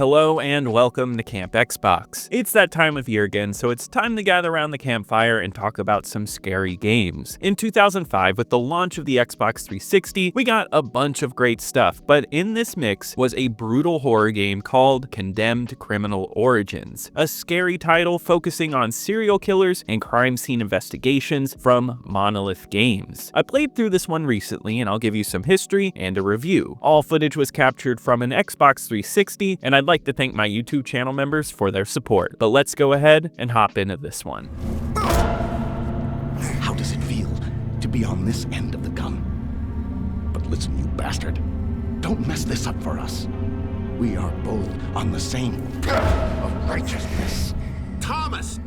Hello and welcome to Cmap Xbox. It's that time of year again, so it's time to gather around the campfire and talk about some scary games. In 2005, with the launch of the Xbox 360, we got a bunch of great stuff, but in this mix was a brutal horror game called Condemned Criminal Origins, a scary title focusing on serial killers and crime scene investigations from Monolith Games. I played through this one recently and I'll give you some history and a review. All footage was captured from an Xbox 360, and I'd like to thank my YouTube channel members for their support. But let's go ahead and hop into this one. How does it feel to be on this end of the gun? But listen, you bastard, don't mess this up for us. We are both on the same path of righteousness. Thomas!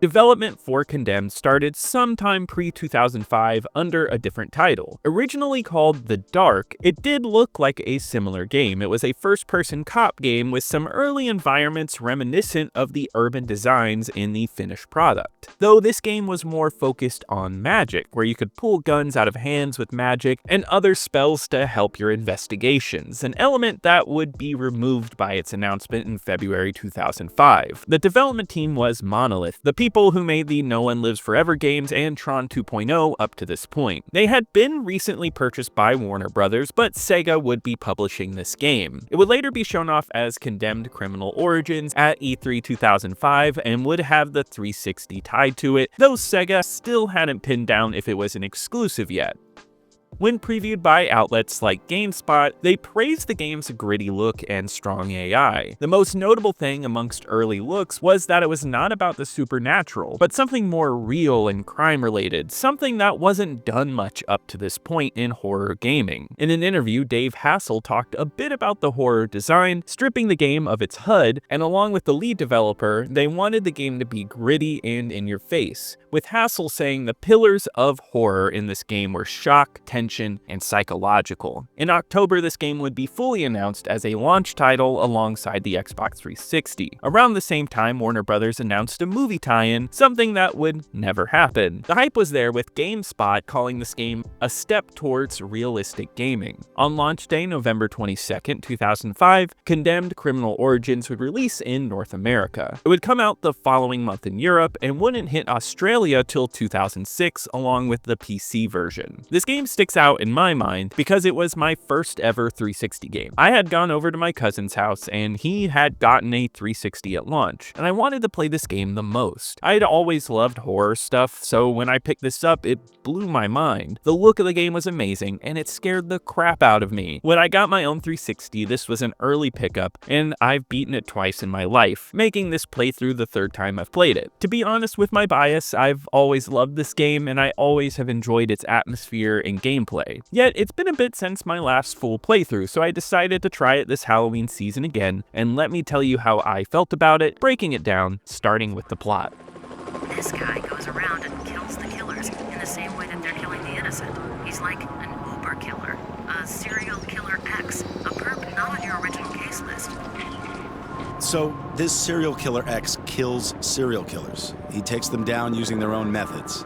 Development for Condemned started sometime pre-2005 under a different title. Originally called The Dark, it did look like a similar game. It was a first-person cop game with some early environments reminiscent of the urban designs in the finished product. Though this game was more focused on magic, where you could pull guns out of hands with magic and other spells to help your investigations, an element that would be removed by its announcement in February 2005. The development team was Monolith, the people who made the No One Lives Forever games and Tron 2.0 up to this point. They had been recently purchased by Warner Brothers, but Sega would be publishing this game. It would later be shown off as Condemned Criminal Origins at E3 2005 and would have the 360 tied to it, though Sega still hadn't pinned down if it was an exclusive yet. When previewed by outlets like GameSpot, they praised the game's gritty look and strong AI. The most notable thing amongst early looks was that it was not about the supernatural, but something more real and crime-related, something that wasn't done much up to this point in horror gaming. In an interview, Dave Hassel talked a bit about the horror design, stripping the game of its HUD, and along with the lead developer, they wanted the game to be gritty and in your face, with Hassel saying the pillars of horror in this game were shock, tension, and psychological. In October, this game would be fully announced as a launch title alongside the Xbox 360. Around the same time, Warner Brothers announced a movie tie-in, something that would never happen. The hype was there, with GameSpot calling this game a step towards realistic gaming. On launch day, November 22nd, 2005, Condemned Criminal Origins would release in North America. It would come out the following month in Europe and wouldn't hit Australia till 2006 along with the PC version. This game sticks out in my mind because it was my first ever 360 game. I had gone over to my cousin's house and he had gotten a 360 at launch, and I wanted to play this game the most. I had always loved horror stuff, so when I picked this up, it blew my mind. The look of the game was amazing and it scared the crap out of me. When I got my own 360, this was an early pickup, and I've beaten it twice in my life, making this playthrough the third time I've played it. To be honest with my bias, I've always loved this game and I always have enjoyed its atmosphere and gameplay. Yet it's been a bit since my last full playthrough, so I decided to try it this Halloween season again, and let me tell you how I felt about it, breaking it down, starting with the plot. This guy goes around and kills the killers in the same way that they're killing the innocent. He's like an Uber killer, a serial killer X, a perp not on your original case list. So this serial killer X kills serial killers. He takes them down using their own methods.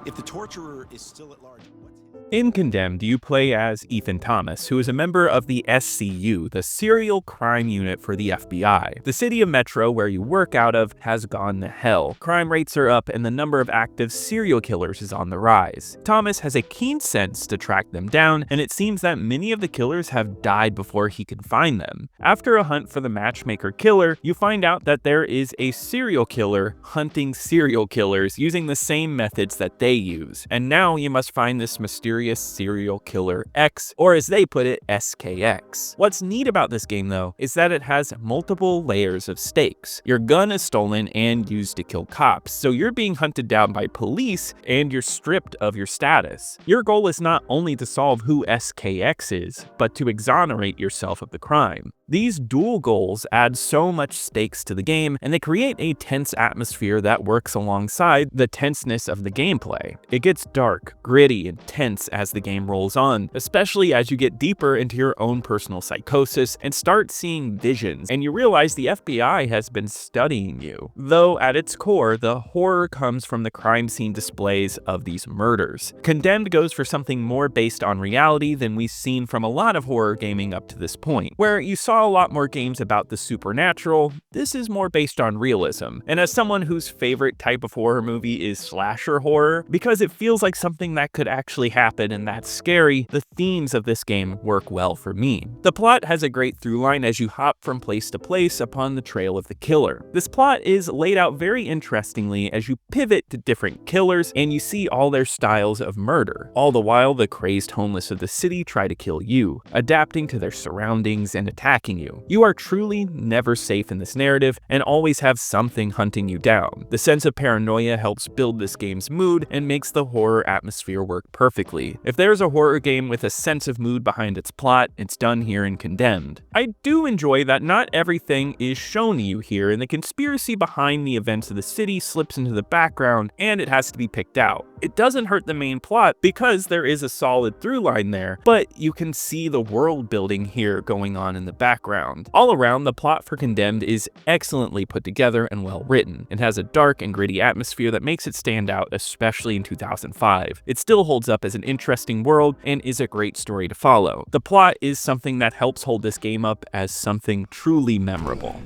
If the torturer is still at large, in Condemned, you play as Ethan Thomas, who is a member of the SCU, the Serial Crime Unit for the FBI. The city of Metro, where you work out of, has gone to hell. Crime rates are up and the number of active serial killers is on the rise. Thomas has a keen sense to track them down, and it seems that many of the killers have died before he can find them. After a hunt for the matchmaker killer, you find out that there is a serial killer hunting serial killers using the same methods that they use. And now you must find this mysterious serial killer X, or as they put it, SKX. What's neat about this game though is that it has multiple layers of stakes. Your gun is stolen and used to kill cops, so you're being hunted down by police and you're stripped of your status. Your goal is not only to solve who SKX is, but to exonerate yourself of the crime. These dual goals add so much stakes to the game, and they create a tense atmosphere that works alongside the tenseness of the gameplay. It gets dark, gritty, and tense as the game rolls on, especially as you get deeper into your own personal psychosis and start seeing visions, and you realize the FBI has been studying you. Though at its core, the horror comes from the crime scene displays of these murders. Condemned goes for something more based on reality than we've seen from a lot of horror gaming up to this point, where you saw saw a lot more games about the supernatural, this is more based on realism. And as someone whose favorite type of horror movie is slasher horror, because it feels like something that could actually happen and that's scary, the themes of this game work well for me. The plot has a great through line as you hop from place to place upon the trail of the killer. This plot is laid out very interestingly as you pivot to different killers and you see all their styles of murder. All the while, the crazed homeless of the city try to kill you, adapting to their surroundings and attacking you. You are truly never safe in this narrative and always have something hunting you down. The sense of paranoia helps build this game's mood and makes the horror atmosphere work perfectly. If there's a horror game with a sense of mood behind its plot, it's done here in Condemned. I do enjoy that not everything is shown to you here, and the conspiracy behind the events of the city slips into the background and it has to be picked out. It doesn't hurt the main plot because there is a solid through line there, but you can see the world building here going on in the background. All around, the plot for Condemned is excellently put together and well written. It has a dark and gritty atmosphere that makes it stand out, especially in 2005. It still holds up as an interesting world and is a great story to follow. The plot is something that helps hold this game up as something truly memorable.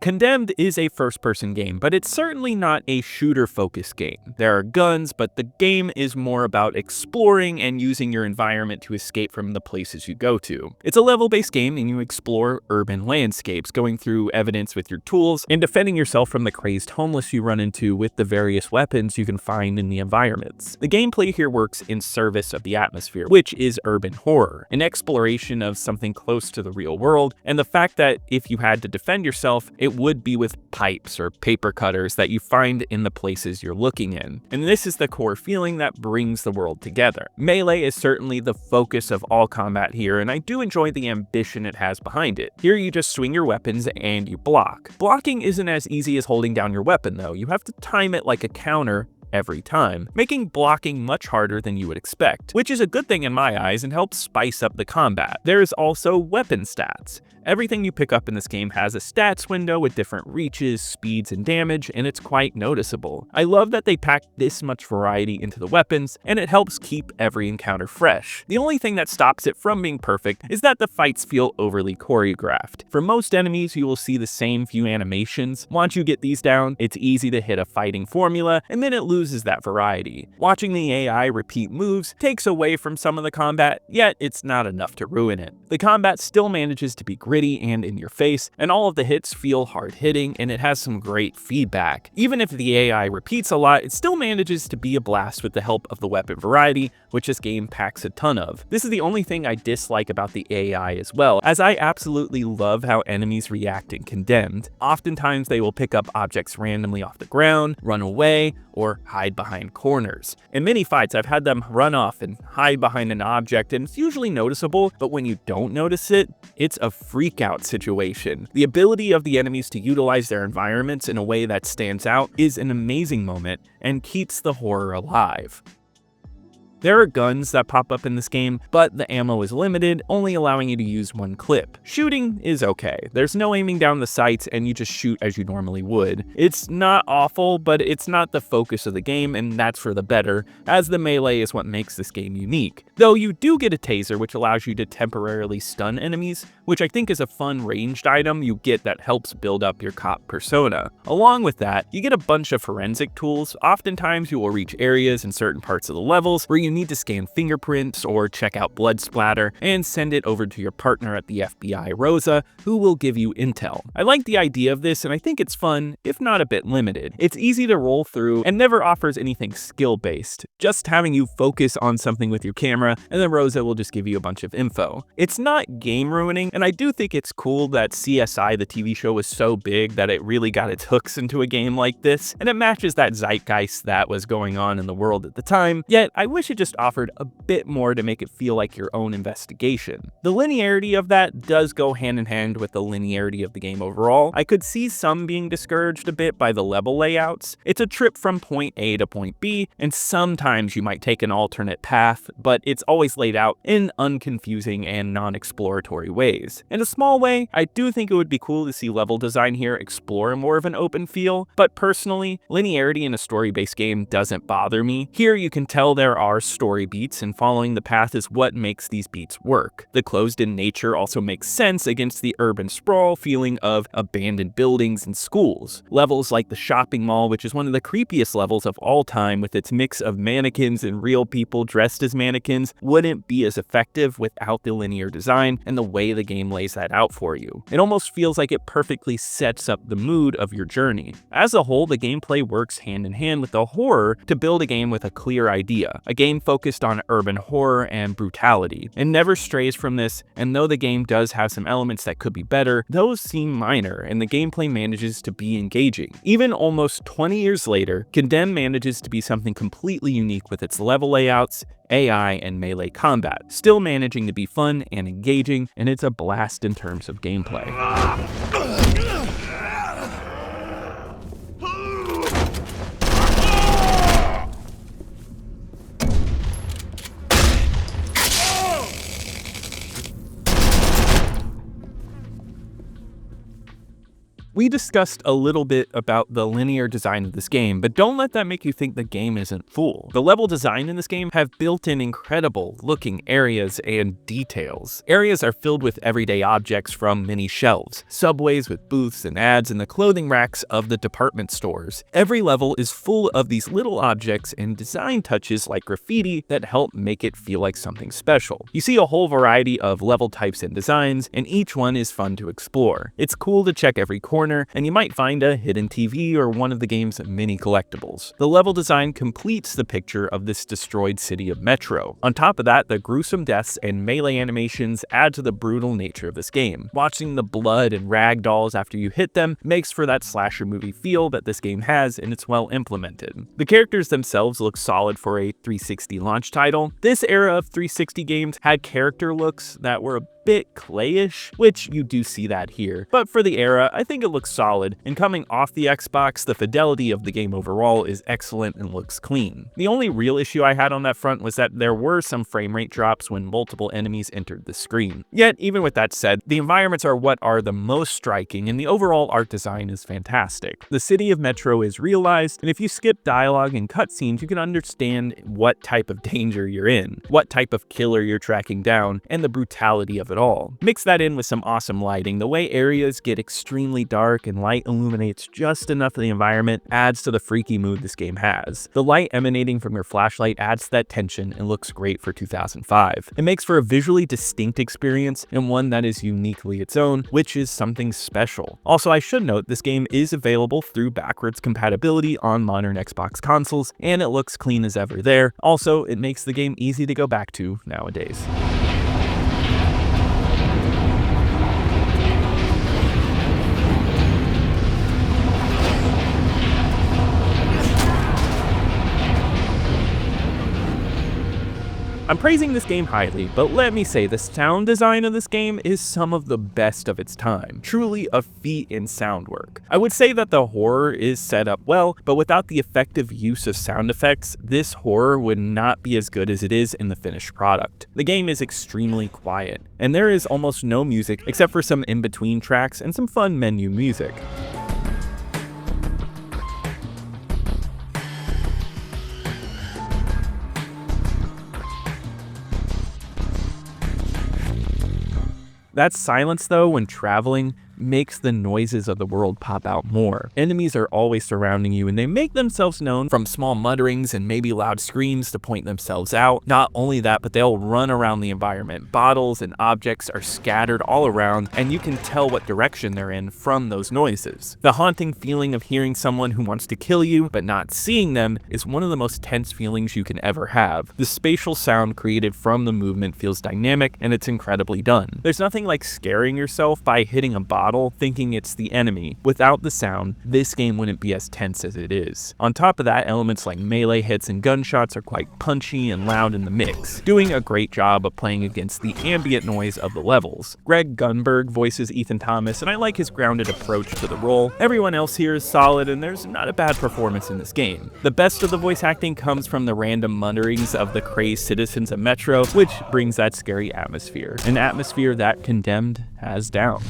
Condemned is a first-person game, but it's certainly not a shooter-focused game. There are guns, but the game is more about exploring and using your environment to escape from the places you go to. It's a level-based game and you explore urban landscapes, going through evidence with your tools and defending yourself from the crazed homeless you run into with the various weapons you can find in the environments. The gameplay here works in service of the atmosphere, which is urban horror, an exploration of something close to the real world, and the fact that if you had to defend yourself, it would be with pipes or paper cutters that you find in the places you're looking in. And this is the core feeling that brings the world together. Melee is certainly the focus of all combat here, and I do enjoy the ambition it has behind it. Here you just swing your weapons and you block. Blocking isn't as easy as holding down your weapon though. You have to time it like a counter every time, making blocking much harder than you would expect, which is a good thing in my eyes and helps spice up the combat. There is also weapon stats. Everything you pick up in this game has a stats window with different reaches, speeds, and damage, and it's quite noticeable. I love that they packed this much variety into the weapons, and it helps keep every encounter fresh. The only thing that stops it from being perfect is that the fights feel overly choreographed. For most enemies, you will see the same few animations. Once you get these down, it's easy to hit a fighting formula, and then it loses that variety. Watching the AI repeat moves takes away from some of the combat, yet it's not enough to ruin it. The combat still manages to be gritty and in your face, and all of the hits feel hard-hitting, and it has some great feedback. Even if the AI repeats a lot, it still manages to be a blast with the help of the weapon variety, which this game packs a ton of. This is the only thing I dislike about the AI as well, as I absolutely love how enemies react in Condemned. Oftentimes they will pick up objects randomly off the ground, run away, or hide behind corners. In many fights, I've had them run off and hide behind an object, and it's usually noticeable, but when you don't notice it, it's a freak out situation. The ability of the enemies to utilize their environments in a way that stands out is an amazing moment and keeps the horror alive. There are guns that pop up in this game, but the ammo is limited, only allowing you to use one clip. Shooting is okay. There's no aiming down the sights and you just shoot as you normally would. It's not awful, but it's not the focus of the game, and that's for the better, as the melee is what makes this game unique. Though you do get a taser, which allows you to temporarily stun enemies, which I think is a fun ranged item you get that helps build up your cop persona. Along with that, you get a bunch of forensic tools. Oftentimes you will reach areas in certain parts of the levels where you need to scan fingerprints or check out blood splatter and send it over to your partner at the FBI, Rosa, who will give you intel. I like the idea of this, and I think it's fun, if not a bit limited. It's easy to roll through and never offers anything skill-based, just having you focus on something with your camera, and then Rosa will just give you a bunch of info. It's not game-ruining, and I do think it's cool that CSI, the TV show, was so big that it really got its hooks into a game like this, and it matches that zeitgeist that was going on in the world at the time, yet I wish it just just offered a bit more to make it feel like your own investigation. The linearity of that does go hand in hand with the linearity of the game overall. I could see some being discouraged a bit by the level layouts. It's a trip from point A to point B, and sometimes you might take an alternate path, but it's always laid out in unconfusing and non-exploratory ways. In a small way, I do think it would be cool to see level design here explore more of an open feel, but personally, linearity in a story-based game doesn't bother me. Here you can tell there are story beats, and following the path is what makes these beats work. The closed-in nature also makes sense against the urban sprawl feeling of abandoned buildings and schools. Levels like the shopping mall, which is one of the creepiest levels of all time with its mix of mannequins and real people dressed as mannequins, wouldn't be as effective without the linear design and the way the game lays that out for you. It almost feels like it perfectly sets up the mood of your journey. As a whole, the gameplay works hand in hand with the horror to build a game with a clear idea, a game focused on urban horror and brutality. It never strays from this, and though the game does have some elements that could be better, those seem minor, and the gameplay manages to be engaging. Even almost 20 years later, Condemned manages to be something completely unique with its level layouts, AI, and melee combat, still managing to be fun and engaging, and it's a blast in terms of gameplay. We discussed a little bit about the linear design of this game, but don't let that make you think the game isn't full. The level design in this game have built-in incredible looking areas and details. Areas are filled with everyday objects from mini shelves, subways with booths and ads, and the clothing racks of the department stores. Every level is full of these little objects and design touches like graffiti that help make it feel like something special. You see a whole variety of level types and designs, and each one is fun to explore. It's cool to check every corner, and you might find a hidden TV or one of the game's mini collectibles. The level design completes the picture of this destroyed city of Metro. On top of that, the gruesome deaths and melee animations add to the brutal nature of this game. Watching the blood and rag dolls after you hit them makes for that slasher movie feel that this game has, and it's well implemented. The characters themselves look solid for a 360 launch title. This era of 360 games had character looks that were a bit clayish, which you do see that here. But for the era, I think it looks solid, and coming off the Xbox, the fidelity of the game overall is excellent and looks clean. The only real issue I had on that front was that there were some frame rate drops when multiple enemies entered the screen. Yet, even with that said, the environments are what are the most striking, and the overall art design is fantastic. The city of Metro is realized, and if you skip dialogue and cutscenes, you can understand what type of danger you're in, what type of killer you're tracking down, and the brutality of it all. Mix that in with some awesome lighting. The way areas get extremely dark and light illuminates just enough of the environment adds to the freaky mood this game has. The light emanating from your flashlight adds to that tension and looks great for 2005. It makes for a visually distinct experience and one that is uniquely its own, which is something special. Also, I should note this game is available through backwards compatibility on modern Xbox consoles, and it looks clean as ever there. Also, it makes the game easy to go back to nowadays. I'm praising this game highly, but let me say the sound design of this game is some of the best of its time. Truly a feat in sound work. I would say that the horror is set up well, but without the effective use of sound effects, this horror would not be as good as it is in the finished product. The game is extremely quiet, and there is almost no music except for some in-between tracks and some fun menu music. That silence, though, when traveling, makes the noises of the world pop out more. Enemies are always surrounding you, and they make themselves known from small mutterings and maybe loud screams to point themselves out. Not only that, but they'll run around the environment. Bottles and objects are scattered all around, and you can tell what direction they're in from those noises. The haunting feeling of hearing someone who wants to kill you, but not seeing them, is one of the most tense feelings you can ever have. The spatial sound created from the movement feels dynamic, and it's incredibly done. There's nothing like scaring yourself by hitting a boss bottle thinking it's the enemy. Without the sound, this game wouldn't be as tense as it is. On top of that, elements like melee hits and gunshots are quite punchy and loud in the mix, doing a great job of playing against the ambient noise of the levels. Greg Gunberg voices Ethan Thomas, and I like his grounded approach to the role. Everyone else here is solid, and there's not a bad performance in this game. The best of the voice acting comes from the random mutterings of the crazed citizens of Metro, which brings that scary atmosphere, an atmosphere that Condemned has down.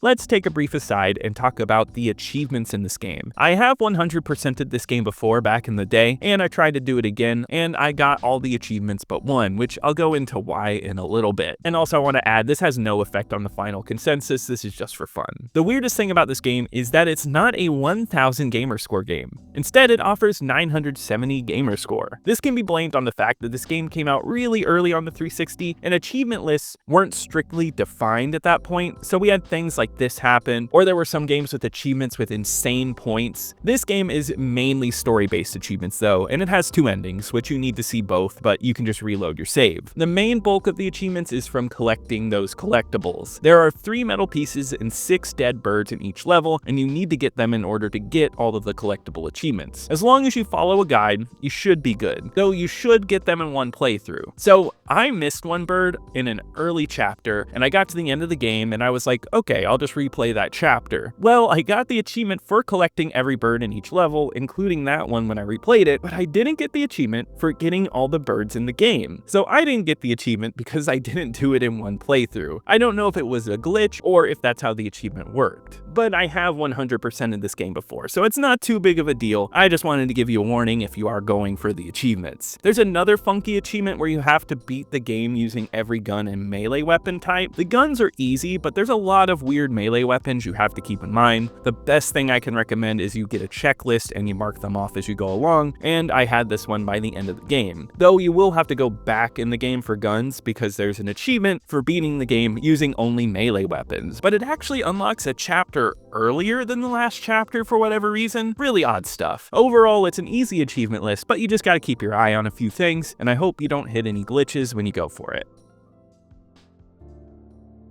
Let's take a brief aside and talk about the achievements in this game. I have 100%ed this game before back in the day, and I tried to do it again, and I got all the achievements but one, which I'll go into why in a little bit. And also I want to add, this has no effect on the final consensus, this is just for fun. The weirdest thing about this game is that it's not a 1000 gamer score game. Instead, it offers 970 gamer score. This can be blamed on the fact that this game came out really early on the 360, and achievement lists weren't strictly defined at that point, so we had things like this happen, or there were some games with achievements with insane points. This game is mainly story-based achievements though, and it has 2 endings, which you need to see both, but you can just reload your save. The main bulk of the achievements is from collecting those collectibles. There are 3 metal pieces and 6 dead birds in each level, and you need to get them in order to get all of the collectible achievements. As long as you follow a guide, you should be good, though you should get them in one playthrough. So I missed one bird in an early chapter, and I got to the end of the game, and I was like, okay, I'll just replay that chapter. Well, I got the achievement for collecting every bird in each level, including that one when I replayed it, but I didn't get the achievement for getting all the birds in the game. So I didn't get the achievement because I didn't do it in one playthrough. I don't know if it was a glitch or if that's how the achievement worked, but I have 100% in this game before, so it's not too big of a deal. I just wanted to give you a warning if you are going for the achievements. There's another funky achievement where you have to beat the game using every gun and melee weapon type. The guns are easy, but there's a lot of weird melee weapons you have to keep in mind. The best thing I can recommend is you get a checklist and you mark them off as you go along, and I had this one by the end of the game. Though you will have to go back in the game for guns because there's an achievement for beating the game using only melee weapons, but it actually unlocks a chapter earlier than the last chapter for whatever reason. Really odd stuff. Overall, it's an easy achievement list, but you just gotta keep your eye on a few things, and I hope you don't hit any glitches when you go for it.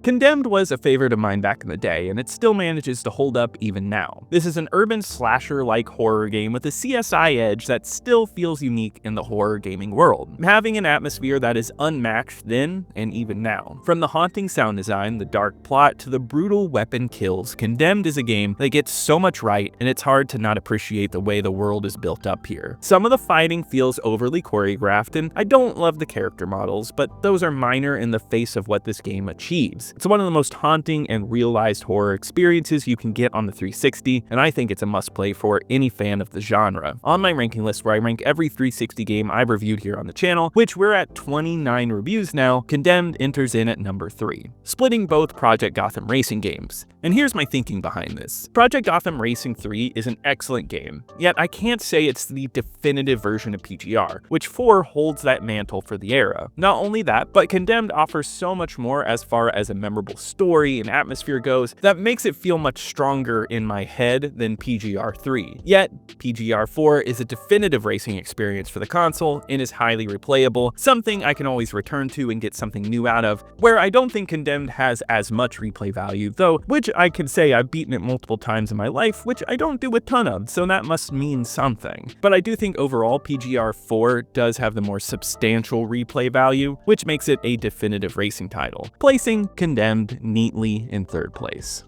Condemned was a favorite of mine back in the day, and it still manages to hold up even now. This is an urban slasher-like horror game with a CSI edge that still feels unique in the horror gaming world, having an atmosphere that is unmatched then and even now. From the haunting sound design, the dark plot, to the brutal weapon kills, Condemned is a game that gets so much right, and it's hard to not appreciate the way the world is built up here. Some of the fighting feels overly choreographed, and I don't love the character models, but those are minor in the face of what this game achieves. It's one of the most haunting and realized horror experiences you can get on the 360, and I think it's a must-play for any fan of the genre. On my ranking list, where I rank every 360 game I've reviewed here on the channel, which we're at 29 reviews now, Condemned enters in at number 3, splitting both Project Gotham Racing games. And here's my thinking behind this. Project Gotham Racing 3 is an excellent game, yet I can't say it's the definitive version of PGR, which 4 holds that mantle for the era. Not only that, but Condemned offers so much more as far as a memorable story and atmosphere goes that makes it feel much stronger in my head than PGR 3. Yet, PGR 4 is a definitive racing experience for the console and is highly replayable, something I can always return to and get something new out of, where I don't think Condemned has as much replay value, though, which I can say I've beaten it multiple times in my life, which I don't do a ton of, so that must mean something. But I do think overall PGR 4 does have the more substantial replay value, which makes it a definitive racing title, placing Condemned neatly in 3rd place.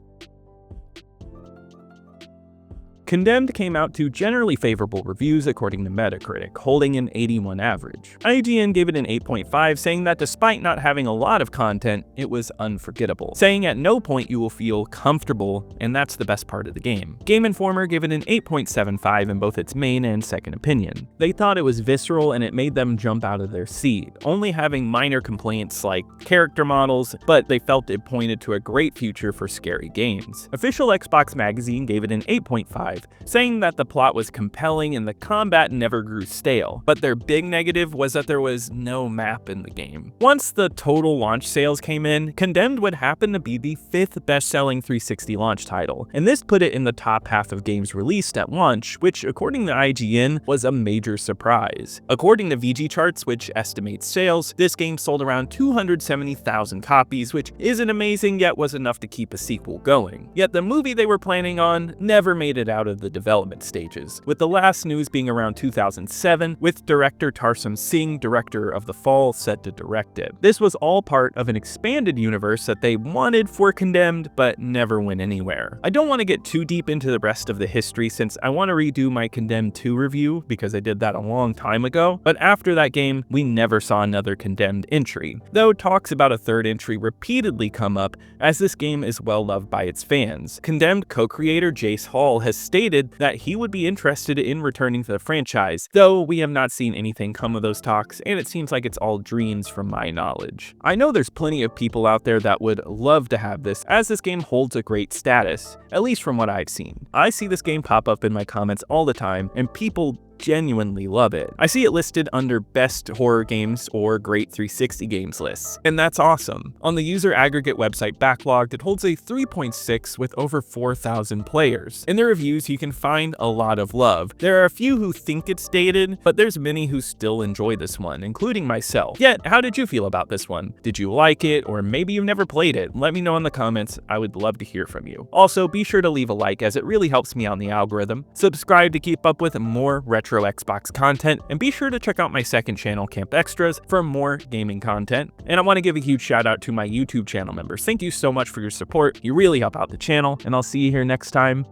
Condemned came out to generally favorable reviews according to Metacritic, holding an 81 average. IGN gave it an 8.5, saying that despite not having a lot of content, it was unforgettable, saying at no point you will feel comfortable, and that's the best part of the game. Game Informer gave it an 8.75 in both its main and second opinion. They thought it was visceral and it made them jump out of their seat, only having minor complaints like character models, but they felt it pointed to a great future for scary games. Official Xbox Magazine gave it an 8.5, 2005, saying that the plot was compelling and the combat never grew stale, but their big negative was that there was no map in the game. Once the total launch sales came in, Condemned would happen to be the 5th best-selling 360 launch title, and this put it in the top half of games released at launch, which according to IGN was a major surprise. According to VG Charts, which estimates sales, this game sold around 270,000 copies, which isn't amazing yet was enough to keep a sequel going. Yet the movie they were planning on never made it out of the development stages, with the last news being around 2007, with director Tarsem Singh, director of The Fall, set to direct it. This was all part of an expanded universe that they wanted for Condemned, but never went anywhere. I don't want to get too deep into the rest of the history since I want to redo my Condemned 2 review because I did that a long time ago, but after that game, we never saw another Condemned entry, though talks about a third entry repeatedly come up as this game is well loved by its fans. Condemned co-creator Jace Hall has stated that he would be interested in returning to the franchise, though we have not seen anything come of those talks, and it seems like it's all dreams from my knowledge. I know there's plenty of people out there that would love to have this, as this game holds a great status, at least from what I've seen. I see this game pop up in my comments all the time, and people genuinely love it. I see it listed under best horror games or great 360 games lists, and that's awesome. On the user aggregate website Backlogged, it holds a 3.6 with over 4,000 players. In the reviews, you can find a lot of love. There are a few who think it's dated, but there's many who still enjoy this one, including myself. Yet, how did you feel about this one? Did you like it, or maybe you've never played it? Let me know in the comments. I would love to hear from you. Also, be sure to leave a like as it really helps me on the algorithm. Subscribe to keep up with more retro Xbox content, and be sure to check out my second channel, Camp Extras, for more gaming content. And I want to give a huge shout out to my YouTube channel members. Thank you so much for your support. You really help out the channel, and I'll see you here next time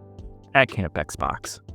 at Camp Xbox.